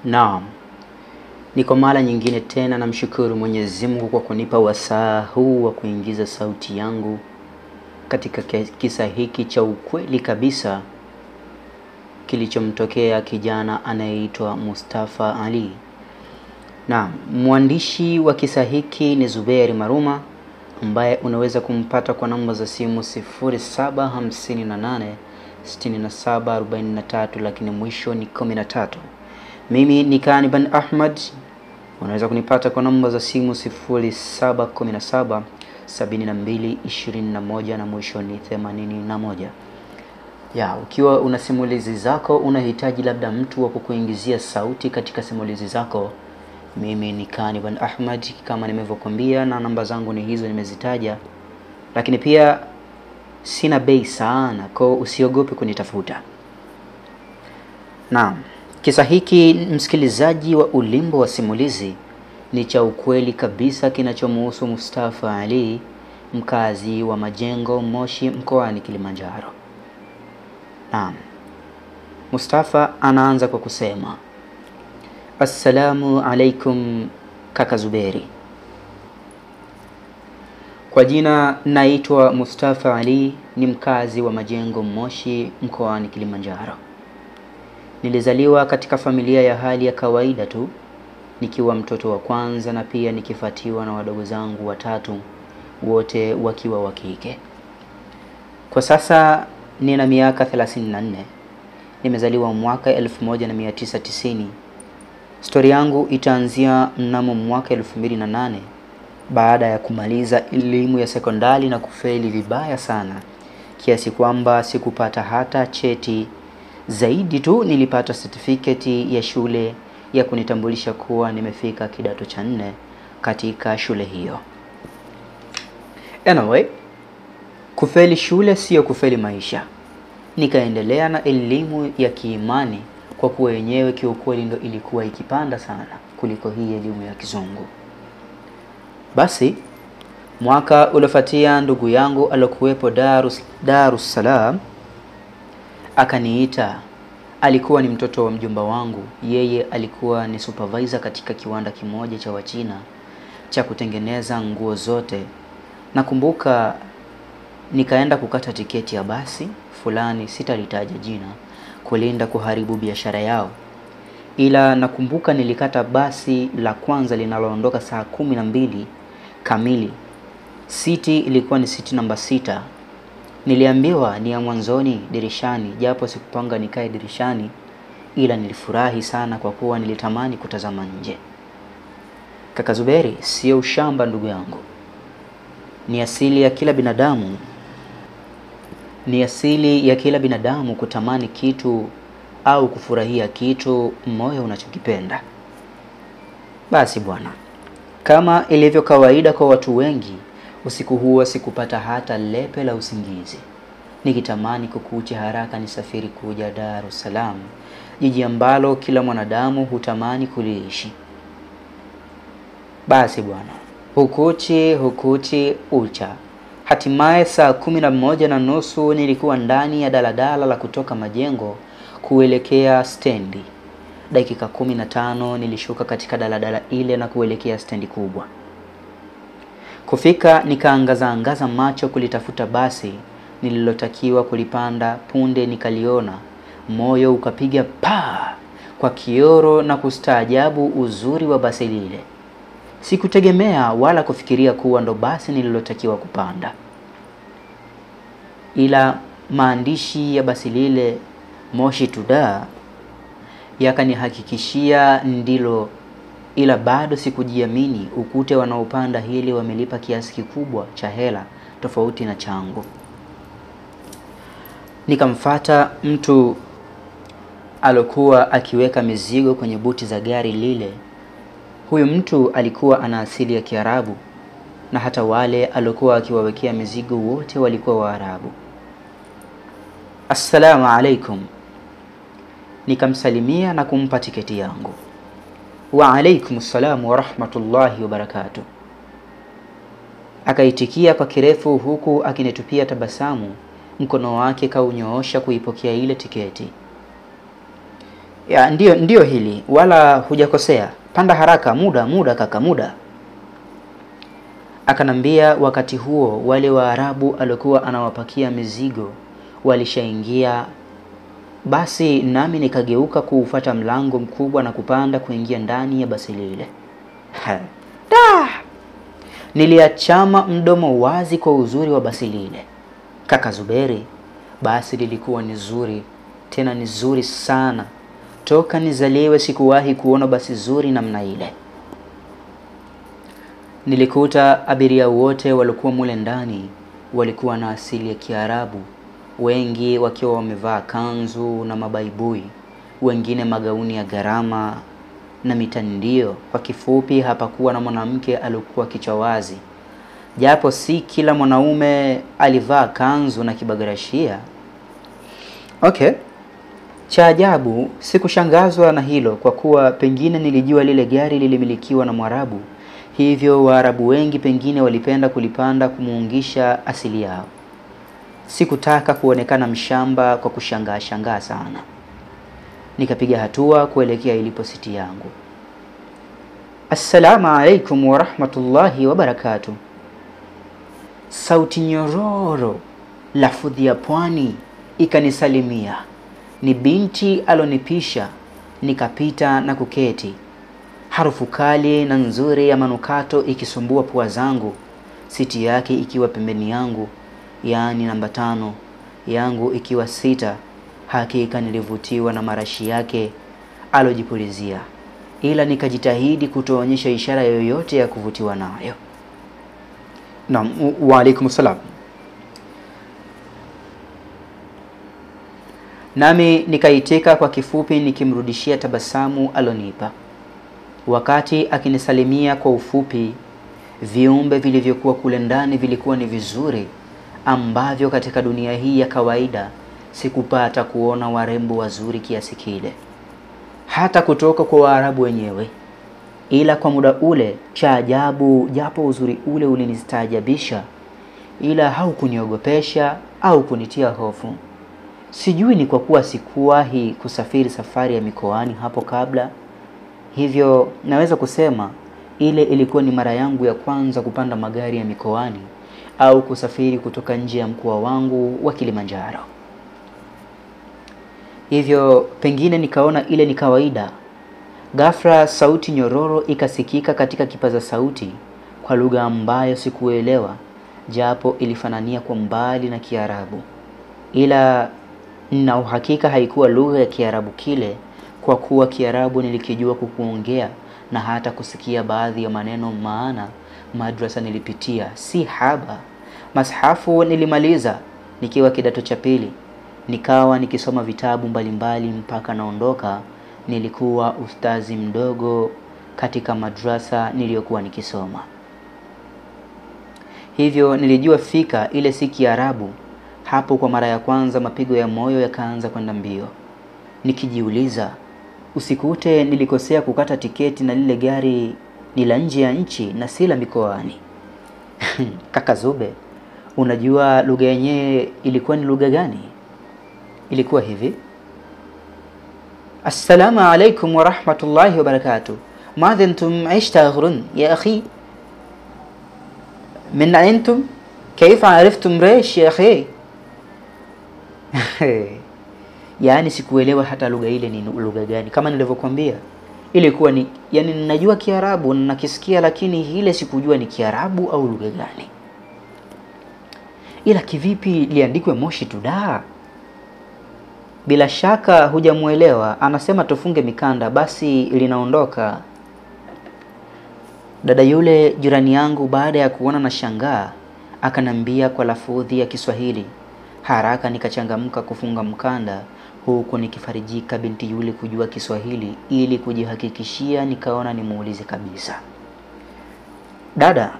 Naam. Niko mara nyingine tena namshukuru Mwenyezi Mungu kwa kunipa wasaa huu wa kuingiza sauti yangu katika kisa hiki cha ukweli kabisa kilichomtokea kijana anayeitwa Mustafa Ali. Naam, mwandishi wa kisa hiki ni Zuberi Maruma ambaye unaweza kumpata kwa namba za simu 0758 6743 lakini mwisho ni 13. Mimi ni Kaniban Ahmad. Unaweza kunipata kwa namba za simu 0717 7221 na mwisho ni 81. Ukiwa una simulizi zako, unahitaji labda mtu wa kukuingizia sauti katika simulizi zako, mimi ni Kaniban Ahmad kama nimevyokuambia, na namba zangu ni hizo nimezitaja. Lakini pia sina bei sana, kwa usiogope kunitafuta. Naam. Kisa hiki, msikilizaji wa Ulimbo wa Simulizi, ni cha ukweli kabisa kinachomhusu Mustafa Ali, mkazi wa Majengo, Moshi, mkoani Kilimanjaro. Naam. Mustafa anaanza kwa kusema, Assalamu alaikum kaka Zuberi. Kwa jina naitwa Mustafa Ali, ni mkazi wa Majengo, Moshi, mkoani Kilimanjaro. Nilizaliwa katika familia ya hali ya kawaida tu, nikiwa mtoto wa kwanza na pia nikifuatiwa na wadogo zangu watatu, wote wakiwa wa kike. Kwa sasa nina miaka 34. Nimezaliwa mwaka 1990. Stori yangu itaanzia mnamo mwaka 2008 baada ya kumaliza elimu ya sekondari na kufeli vibaya sana, kiasi kwamba sikupata hata cheti. Zaidi tu nilipata certificate ya shule ya kunitambulisha kuwa nimefika kidato cha 4 katika shule hiyo. Anyway, kufeli shule sio kufeli maisha. Nikaendelea na elimu ya kiimani kwa kuwa yenyewe kiukweli ndo ilikuwa ikipanda sana kuliko hii elimu ya kizungu. Basi mwaka uliofuatia ndugu yangu alokuwepo Dar es Salaam akaniita. Alikuwa ni mtoto wa mjomba wangu. Yeye alikuwa ni supervisor katika kiwanda kimoja cha Wachina cha kutengeneza nguo zote. Nakumbuka nikaenda kukata tiketi ya basi fulani, sitalitaja jina kulinda kuharibu biashara yao, ila nakumbuka nilikata basi la kwanza linaloondoka saa 12 kamili. Siti ilikuwa ni siti namba 6. Niliambiwa ni ya mwanzoni dirishani, japo sikupanga nikae dirishani, ila nilifurahi sana kwa kuwa nilitamani kutazama nje. Kaka Zuberi, sio ushamba ndugu yangu. Ni asili ya kila binadamu kutamani kitu au kufurahia kitu moyo unachokipenda. Basi bwana, kama ilivyo kawaida kwa watu wengi, usiku huo sikupata hata lepe la usingizi, nikitamani kukucha haraka nisafiri kuja Dar es Salaam, jiji ambalo kila mwanadamu hutamani kuliishi. Basi bwana, hukuchi ucha. Hatimaye saa 11:30 nilikuwa ndani ya daladala la kutoka Majengo kuelekea stendi. Dakika 15 nilishuka katika daladala ile na kuelekea stendi kubwa. Kufika nikaangaza macho kulitafuta basi nililotakiwa kulipanda. Punde nikaliona, moyo ukapiga pa kwa kioro na kustaajabu uzuri wa basi lile. Sikutegemea wala kufikiria kuwa ndo basi nililotakiwa kupanda, ila maandishi ya basi lile, Moshi to Dar, yakanihakikishia ndilo. Ila bado sikujiamini, ukute wanaopanda hili wamelipa kiasi kikubwa cha hela tofauti na changu. Nikamfuata mtu alokuwa akiweka mizigo kwenye buti za gari lile. Huyu mtu alikuwa ana asili ya Kiarabu, na hata wale alokuwa akiwawekea mizigo wote walikuwa Waarabu. Assalamu alaikum. Nikamsalimia na kumpa tiketi yangu. Wa alaikum assalam wa rahmatullahi wa barakatuh. Akaitikia kwa kirefu huku akinitupia tabasamu, mkono wake kaunyoosha kuipokea ile tiketi. Ya, ndio hili, wala hujakosea. Panda haraka, muda kaka, muda. Akanambia wakati huo wale Waarabu alikuwa anawapakia mizigo walishaingia. Basi nami nikageuka kuufuata mlango mkubwa na kupanda kuingia ndani ya basi lile. Niliachama mdomo wazi kwa uzuri wa basi lile. Kaka Zuberi, basi lilikuwa ni zuri, tena ni zuri sana. Toka nizaliwe sikuwahi kuona basi zuri namna ile. Nilikuta abiria wote walikuwa mule ndani walikuwa na asili ya Kiarabu, wengi wakiwa wamevaa kanzu na mabaibui, wengine magauni ya gharama na mitandio. Kwa kifupi, hapakuwa na mwanamke alikuwa kichwa wazi, japo si kila mwanaume alivaa kanzu na kibagarashia. Okay. Cha ajabu, sikushangazwa na hilo kwa kuwa pengine nilijua lile gari lilimilikiwa na Mwarabu. Hivyo Waarabu wengi pengine walipenda kulipanda kumuungisha asili yao. Sikutaka kuonekana mshamba kwa kushangaa sana. Nikapiga hatua kuelekea ilipo siti yangu. Assalamu alaikum wa rahmatullahi wa barakatuh. Sauti nyororo, lafudhi ya pwani ikanisalimia. Ni binti alonipisha, nikapita na kuketi. Harufu kali na nzuri ya manukato ikisumbua pua zangu, siti yake ikiwa pembeni yangu, yaani namba 5, yangu ikiwa 6. Hakika nilivutiwa na marashi yake alojipulizia, ila nikajitahidi kutoonyesha ishara yoyote ya kuvutiwa nayo. Naam, wa alaikum salam. Nami nikaitika kwa kifupi nikimrudishia tabasamu alonipa. Wakati akinisalimia kwa ufupi, viumbe vilivyokuwa kule ndani vilikuwa ni vizuri ambavyo katika dunia hii ya kawaida sikupata kuona warembo wazuri kiasi kile, hata kutoka kwa Waarabu wenyewe. Ila kwa muda ule, cha ajabu, japo uzuri ule ulinistaajabisha, ila haukuniogopesha au kunitia hofu. Sijui ni kwa kuwa sikuwahi kusafiri safari ya mikoani hapo kabla. Hivyo naweza kusema ile ilikuwa ni mara yangu ya kwanza kupanda magari ya mikoani au kusafiri kutoka nje ya mkoa wangu wa Kilimanjaro. Hivyo pengine nikaona ile ni kawaida. Ghafla sauti nyororo ikasikika katika kipaza sauti kwa lugha ambayo sikuelewa, japo ilifanania kwa mbali na Kiarabu. Ila na uhakika haikuwa lugha ya Kiarabu kile, kwa kuwa Kiarabu nilikijua kukuongea na hata kusikia baadhi ya maneno, maana madrasa nilipitia si haba. Mashafu nilimaliza nikiwa kidato cha pili. Nikawa nikisoma vitabu mbalimbali mpaka naondoka. Nilikuwa ustazi mdogo katika madrasa niliyokuwa nikisoma. Hivyo nilijua fika ile si Kiarabu. Hapo kwa mara ya kwanza mapigo ya moyo yakaanza kwenda mbio, nikijiuliza usikute nilikosea kukata tiketi na lile gari ni la nje ya nchi na si la mikoani. Kaka Zube, unajua lugha yenyewe ilikuwa ni lugha gani? Ilikuwa hivi: Assalamu alaikum wa rahmatullahi wa barakatuh. Madha antum aish taghrun ya akhi? Min antum? Kaifa ariftum resh ya akhi? Yaani sikuelewa hata lugha ile ni lugha gani. Kama nilivyokuambia, ilikuwa ni yani ninajua Kiarabu na nakisikia, lakini ile sikujua ni Kiarabu au lugha gani. Ila kivipi liandikwe Moshi tu da? Bila shaka hujamuelewa, anasema tufunge mikanda basi linaondoka. Dada yule jirani yangu baada ya kuona na shangaa akanambia kwa lafudhi ya Kiswahili. Haraka nikachangamka kufunga mkanda, huku nikifarijika binti yule kujua Kiswahili ili kujihakikishia. Nikaona nimuulize kabisa, dada,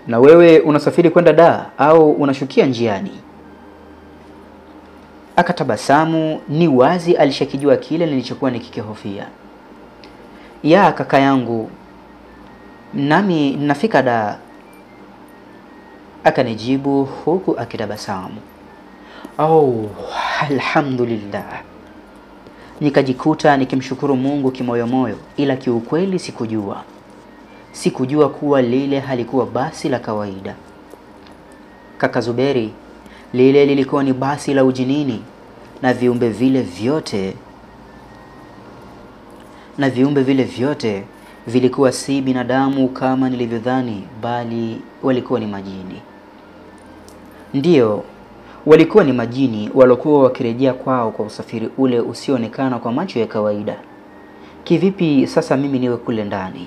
na wewe unasafiri kwenda Dar au unashukia njiani? Akatabasamu, ni wazi alishakijua kile nilichokuwa nikikihofia. Ya kaka yangu, nami nafika Dar, akanijibu huku akitabasamu. Oh, alhamdulillah. Nikajikuta nikimshukuru Mungu kimoyomoyo, ila kiukweli sikujua kuwa lile halikuwa basi la kawaida. Kaka Zuberi, lile lilikuwa ni basi la ujinini, na viumbe vile vyote vilikuwa si binadamu kama nilivyodhani, bali walikuwa ni majini. Ndiyo, walikuwa ni majini walokuwa wakirejea kwao kwa usafiri ule usioonekana kwa macho ya kawaida. Kivipi sasa mimi niwe kule ndani?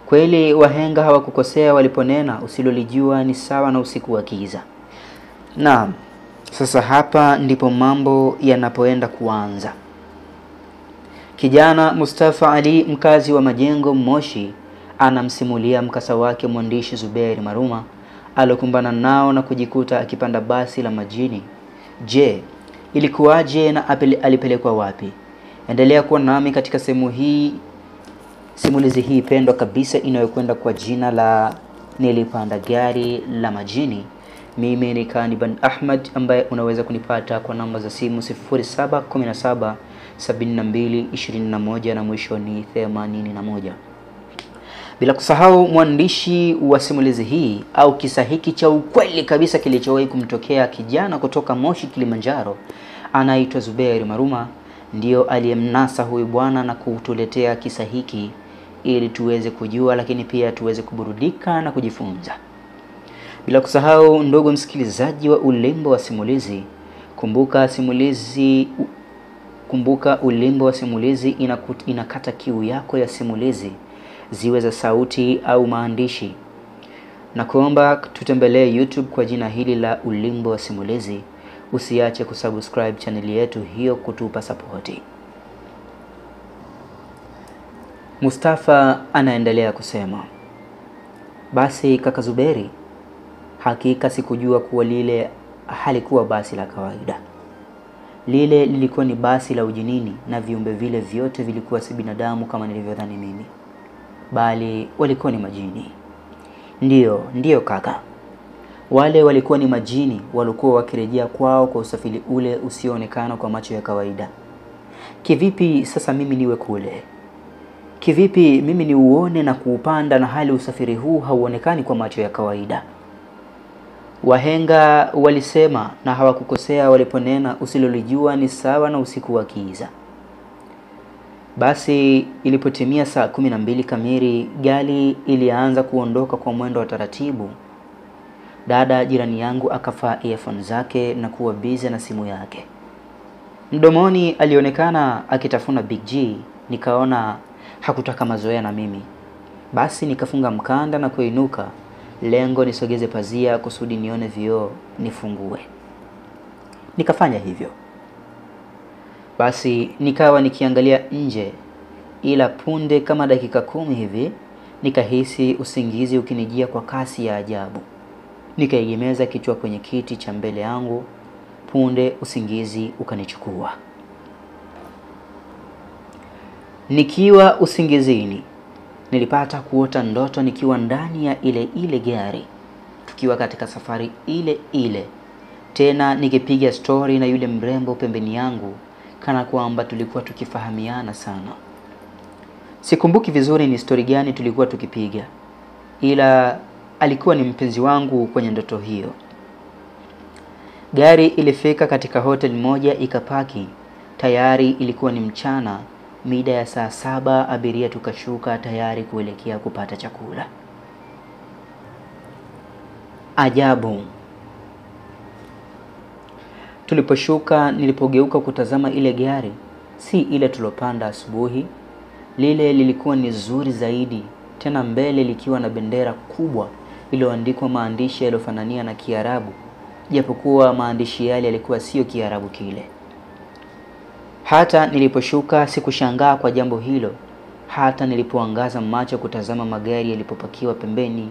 Kweli wahenga hawakukosea waliponena usilolijua ni sawa na usiku wa giza. Naam, sasa hapa ndipo mambo yanapoenda kuanza. Kijana Mustafa Ali, mkazi wa Majengo Moshi, anamsimulia mkasa wake mwandishi Zuberi Maruma alokumbana nao na kujikuta akipanda basi la majini. Je, ilikuwaje na alipelekwa wapi? Endelea kuwa nami katika simulizi hii pendwa kabisa inayokwenda kwa jina la Nilipanda Gari la Majini. Mimi ni Kaniban Ahmad, ambaye unaweza kunipata kwa namba za simu 0717 72 21 na mwisho ni 81. Bila kusahau mwandishi wa simulizi hii au kisa hiki cha ukweli kabisa kilichowahi kumtokea kijana kutoka Moshi, Kilimanjaro, anaitwa Zuberi Maruma, ndio aliyemnasa huyu bwana na kutuletea kisa hiki ili tuweze kujua, lakini pia tuweze kuburudika na kujifunza. Bila kusahau ndugu msikilizaji wa Ulimbo wa Simulizi, kumbuka Ulimbo wa Simulizi inakata kiu yako ya simulizi, ziwe za sauti au maandishi. Na kuomba tutembelee YouTube kwa jina hili la Ulimbo wa Simulizi. Usiache kusubscribe channel yetu hiyo kutupa sapoti. Mustafa anaendelea kusema, basi kaka Zuberi, hakika sikujua kuwa lile halikuwa basi la kawaida. Lile lilikuwa ni basi la ujinini, na viumbe vile vyote vilikuwa si binadamu kama nilivyodhani mimi, bali walikuwa ni majini. Ndiyo kaka, wale walikuwa ni majini walikuwa wakirejea kwao kwa usafiri ule usioonekana kwa macho ya kawaida. Kivipi sasa mimi niwe kule? Kivipi mimi ni uone na kuupanda na hali usafiri huu hauonekani kwa macho ya kawaida? Wahenga walisema na hawakukosea waliponena usilolijua ni sawa na usiku wa giza. Basi ilipotimia saa 12 kamili, gari ilianza kuondoka kwa mwendo wa taratibu. Dada jirani yangu akafaa earphone zake na kuwa busy na simu yake. Mdomoni alionekana akitafuna Big G. Nikaona hakutaka mazoea na mimi. Basi nikafunga mkanda na kuinuka, lengo nisogeze pazia kusudi nione vioo nifungue. Nikafanya hivyo. Basi nikawa nikiangalia nje, ila punde kama dakika 10 hivi nikahisi usingizi ukinijia kwa kasi ya ajabu. Nikaegemeza kichwa kwenye kiti cha mbele yangu, punde usingizi ukanichukua. Nikiwa usingizini, nilipata kuota ndoto nikiwa ndani ya ile gari, tukiwa katika safari ile, tena nikipiga story na yule mrembo pembeni yangu, kana kwamba tulikuwa tukifahamiana sana. Sikumbuki vizuri ni story gani tulikuwa tukipiga, ila alikuwa ni mpenzi wangu kwenye ndoto hiyo. Gari ilifika katika hotel moja ikapaki. Tayari ilikuwa ni mchana, mida ya saa 7. Abiria tukashuka tayari kuelekea kupata chakula. Ajabu. Tuliposhuka, nilipogeuka kutazama ile gari, si ile tulopanda asubuhi. Lile lilikuwa ni zuri zaidi, tena mbele likiwa na bendera kubwa iliyoandikwa maandishi yaliyofanania na Kiarabu, japokuwa maandishi yale yalikuwa sio Kiarabu kile. Hata niliposhuka sikushangaa kwa jambo hilo, hata nilipoangaza macho kutazama magari yalipopakiwa pembeni,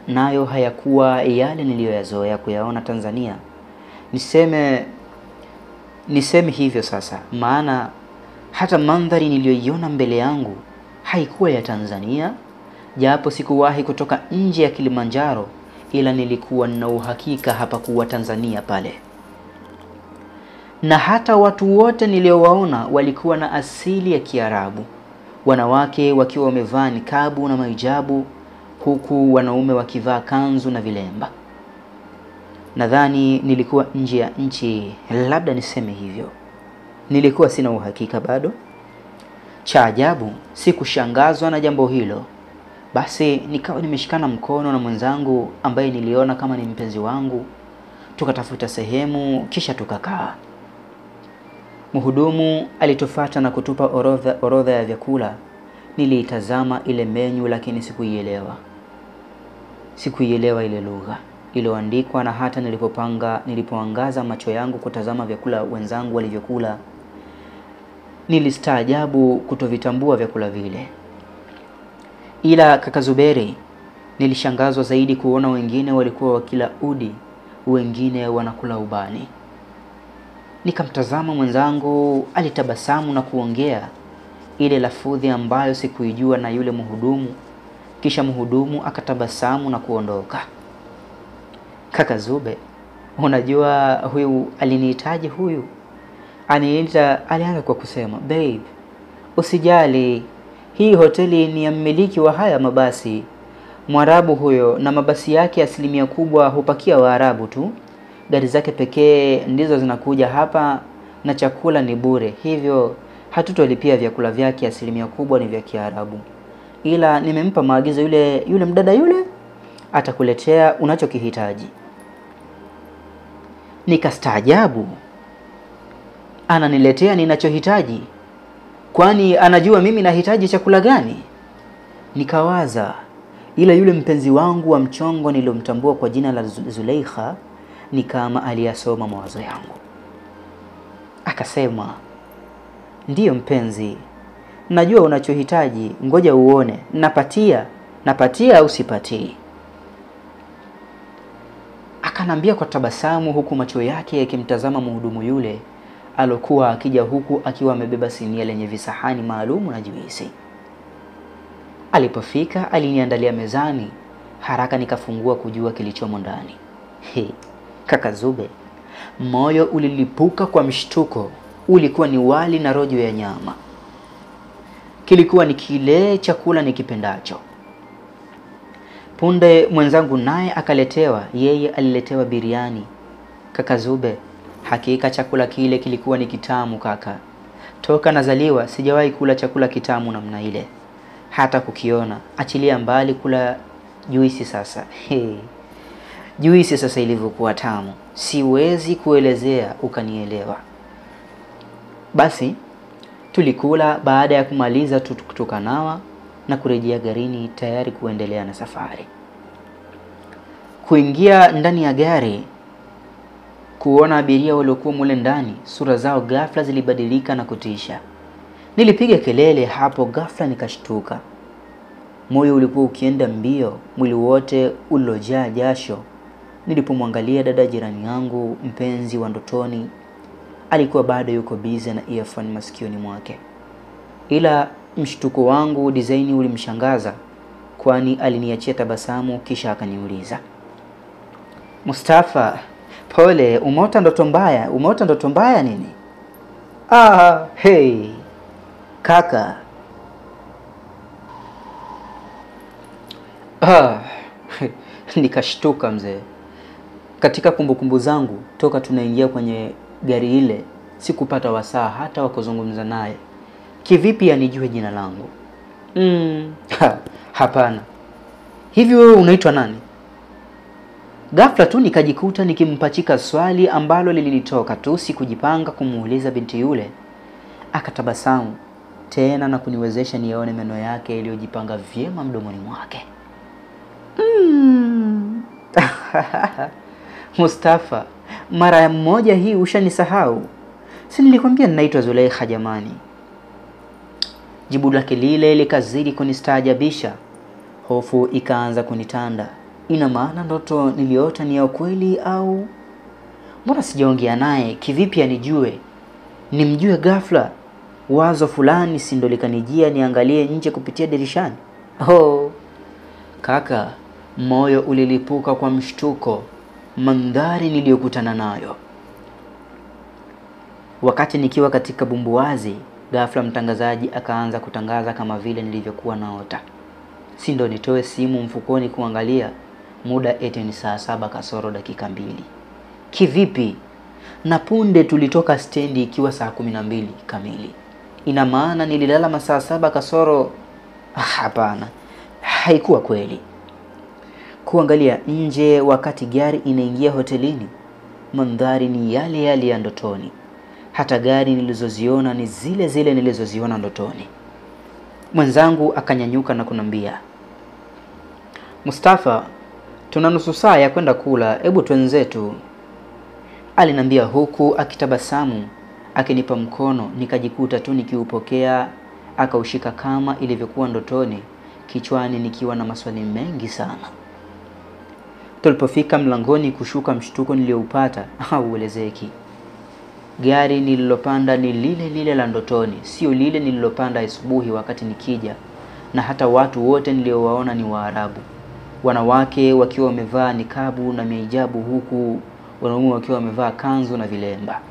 nayo hayakuwa yale niliyoyazoea kuyaona Tanzania. Niseme hivyo sasa, maana hata mandhari niliyoiona mbele yangu haikuwa ya Tanzania, japo sikuwahi kutoka nje ya Kilimanjaro, ila nilikuwa na uhakika hapa kuwa Tanzania pale. na hata watu wote niliowaona walikuwa na asili ya Kiarabu, wanawake wakiwa wamevaa nikabu na mahijabu, huku wanaume wakivaa kanzu na vilemba. Nadhani nilikuwa nje ya nchi, labda niseme hivyo. Nilikuwa sina uhakika bado. Cha ajabu, sikushangazwa na jambo hilo. Basi nikawa nimeshikana mkono na mwenzangu ambaye niliona kama ni mpenzi wangu. Tukatafuta sehemu kisha tukakaa. Mhudumu alitufuata na kutupa orodha ya vyakula. Niliitazama ile menu lakini sikuielewa ile lugha iliyoandikwa, na hata nilipoangaza macho yangu kutazama vyakula wenzangu walivyokula, nilistaajabu kutovitambua vyakula vile. Ila kaka Zuberi, nilishangazwa zaidi kuona wengine walikuwa wakila udi, wengine wanakula ubani. Nikamtazama mwenzangu, alitabasamu na kuongea ile lafudhi ambayo sikuijua na yule mhudumu. Kisha mhudumu akatabasamu na kuondoka. Kaka Zube, unajua huyu alinihitaji huyu? Alianza kwa kusema, "Babe, usijali. Hii hoteli ni ya mmiliki wa haya mabasi. Mwarabu huyo, na mabasi yake asilimia kubwa hupakia Waarabu tu. Gari zake pekee ndizo zinakuja hapa na chakula ni bure. Hivyo hatutolipia vyakula vyake, asilimia kubwa ni vya Kiarabu. Ila nimempa maagizo yule mdada yule atakuletea unachokihitaji." Nikastaajabu. Ananiletea ninachohitaji? Kwani anajua mimi nahitaji chakula gani? Nikawaza, ila yule mpenzi wangu wa mchongo nilomtambua kwa jina la Zuleikha ni kama aliyasoma mawazo yangu. Akasema, "Ndiyo mpenzi, najua unachohitaji, ngoja uone, napatia au sipatii." Akanambia kwa tabasamu, huku macho yake yakimtazama mhudumu yule alokuwa akija, huku akiwa amebeba sinia lenye visahani maalumu na juisi. Alipofika aliniandalia mezani. Haraka nikafungua kujua kilichomo ndani. Kaka Zube, moyo ulilipuka kwa mshtuko. Ulikuwa ni wali na rojo ya nyama. Kilikuwa ni kile chakula nikipendacho. Punde mwenzangu naye akaletewa, yeye aliletewa biriani. Kaka Zube, hakika chakula kile kilikuwa ni kitamu kaka. Toka nazaliwa sijawahi kula chakula kitamu namna ile. Hata kukiona, achilia mbali kula juisi sasa. Juisi sasa ilivyokuwa tamu, siwezi kuelezea ukanielewa. Basi tulikula. Baada ya kumaliza tukanawa na kurejea garini tayari kuendelea na safari. Kuingia ndani ya gari, kuona abiria waliokuwa mule ndani, sura zao ghafla zilibadilika na kutisha. Nilipiga kelele hapo ghafla nikashtuka. Moyo ulikuwa ukienda mbio, mwili wote ulojaa jasho. Nilipomwangalia dada jirani yangu mpenzi wa ndotoni, alikuwa bado yuko busy na earphone masikioni mwake. Ila mshtuko wangu design ulimshangaza, kwani aliniachia tabasamu kisha akaniuliza, "Mustafa, pole, umeota ndoto mbaya nini?" Hey kaka. Nikashtuka mzee. Katika kumbukumbu zangu toka tunaingia kwenye gari ile, sikupata wasaa hata wa kuzungumza naye. Kivipi anijue jina langu? Hapana. Hivi wewe unaitwa nani? Ghafla tu nikajikuta nikimpachika swali ambalo lilinitoka tu, sikujipanga kumuuliza binti yule. Akatabasamu tena na kuniwezesha nione meno yake yaliyojipanga vyema mdomoni mwake. Mustafa, mara moja hii ushanisahau. Si nilikwambia ninaitwa Zuleikha jamani. Jibu lake lile likazidi kunistaajabisha. Hofu ikaanza kunitanda. Ina maana ndoto niliota ni ya kweli au? Mbona sijaongea naye? Kivipi anijue? Nimjue ghafla? Wazo fulani si ndo likanijia niangalie nje kupitia dirishani. Kaka, moyo ulilipuka kwa mshtuko mandhari niliyokutana nayo. Wakati nikiwa katika bumbuazi, ghafla mtangazaji akaanza kutangaza kama vile nilivyokuwa naota. Si ndo nitoe simu mfukoni kuangalia, muda eti ni saa 7 kasoro dakika 2. Kivipi? Na punde tulitoka stendi ikiwa saa 12 kamili. Ina maana nililala masaa 7 kasoro? Hapana, haikuwa kweli. Kuangalia nje wakati gari inaingia hotelini, mandhari ni yale yale ya ndotoni. Hata gari nilizoziona ni zile zile nilizoziona ndotoni. Mwenzangu akanyanyuka na kunambia, Mustafa, tuna nusu saa ya kwenda kula, hebu twenzetu. Alinambia huku akitabasamu, akinipa mkono, nikajikuta tu nikiupokea, akaushika kama ilivyokuwa ndotoni, kichwani nikiwa na maswali mengi sana. Tulipofika mlangoni kushuka, mshtuko nilioupata hauelezeki. Gari nililopanda ni lile lile la ndotoni, sio lile nililopanda asubuhi wakati nikija, na hata watu wote niliowaona ni Waarabu. Wanawake wakiwa wamevaa nikabu na mihijabu, huku wanaume wakiwa wamevaa kanzu na vilemba.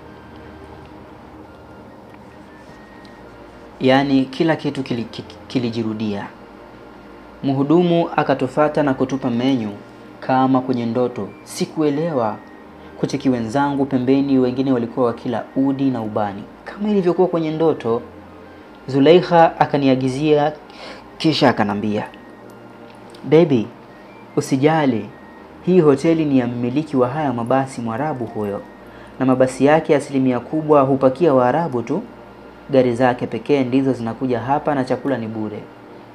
Yaani kila kitu kilijirudia. Mhudumu akatufata na kutupa menyu kama kwenye ndoto. Sikuelewa. Kucheki wenzangu pembeni, wengine walikuwa wakila udi na ubani kama ilivyokuwa kwenye ndoto. Zulaikha akaniagizia kisha akanambia, "Baby, usijali. Hii hoteli ni ya mmiliki wa haya mabasi, Mwarabu huyo. Na mabasi yake 100% hupakia Waarabu tu. Gari zake pekee ndizo zinakuja hapa na chakula ni bure.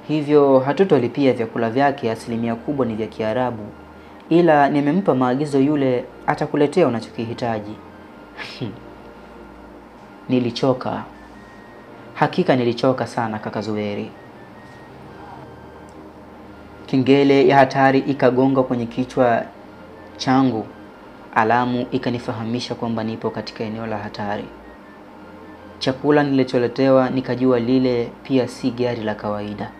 Hivyo hatutolipia vyakula vyake, 100% ni vya Kiarabu. Ila nimempa maagizo yule atakuletea unachokihitaji." Nilichoka. Hakika nilichoka sana kaka Zuweri. Kengele ya hatari ikagonga kwenye kichwa changu. Alamu ikanifahamisha kwamba nipo katika eneo la hatari. Chakula nilicholetewa nikajua lile pia si gari la kawaida.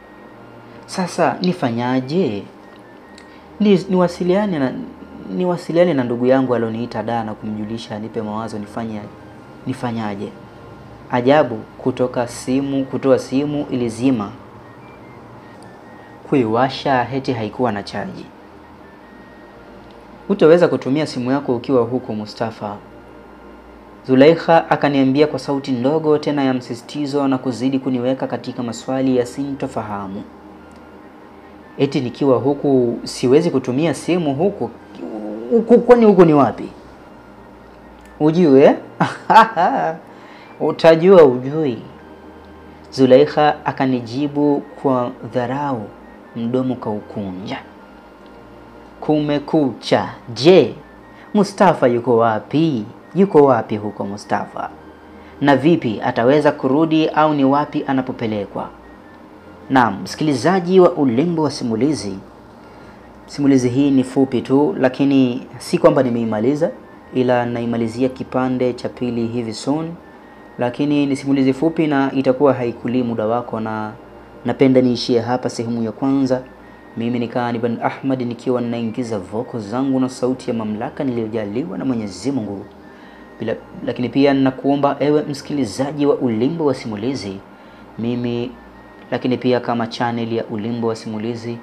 Sasa nifanyaje? Niwasiliane na ndugu yangu alioniita da na kumjulisha anipe mawazo nifanyaje. Ajabu, kutoa simu ilizima. Kuiwasha heti haikuwa na chaji. Utaweza kutumia simu yako ukiwa huko Mustafa. Zulaikha akaniambia kwa sauti ndogo tena ya msisitizo na kuzidi kuniweka katika maswali ya sintofahamu. Eti nikiwa huku siwezi kutumia simu huku? Kwani huku ni wapi? Ujue? Utajua ujui. Zulaikha akanijibu kwa dharau, mdomo kaukunja. Kumekucha. Je, Mustafa yuko wapi? Yuko wapi huko Mustafa? Na vipi ataweza kurudi au ni wapi anapopelekwa? Naam, msikilizaji wa Ulimbo wa Simulizi. Simulizi hii ni fupi tu, lakini si kwamba nimeimaliza, ila naimalizia kipande cha pili hivi soon. Lakini ni simulizi fupi na itakuwa haikuli muda wako, na napenda niishie hapa sehemu ya kwanza. Mimi ni Kani bin Ahmad nikiwa ninaingiza voko zangu na sauti ya mamlaka niliyojaliwa na Mwenyezi Mungu. Lakini pia ninakuomba ewe msikilizaji wa Ulimbo wa Simulizi, lakini pia kama channel ya Ulimbo wa Simulizi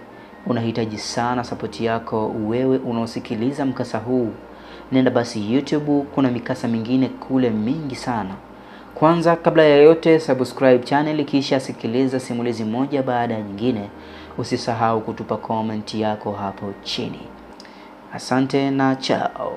unahitaji sana support yako wewe unaosikiliza mkasa huu. Nenda basi YouTube, kuna mikasa mingine kule mingi sana. Kwanza kabla ya yote subscribe channel kisha sikiliza simulizi moja baada ya nyingine. Usisahau kutupa comment yako hapo chini. Asante na chao.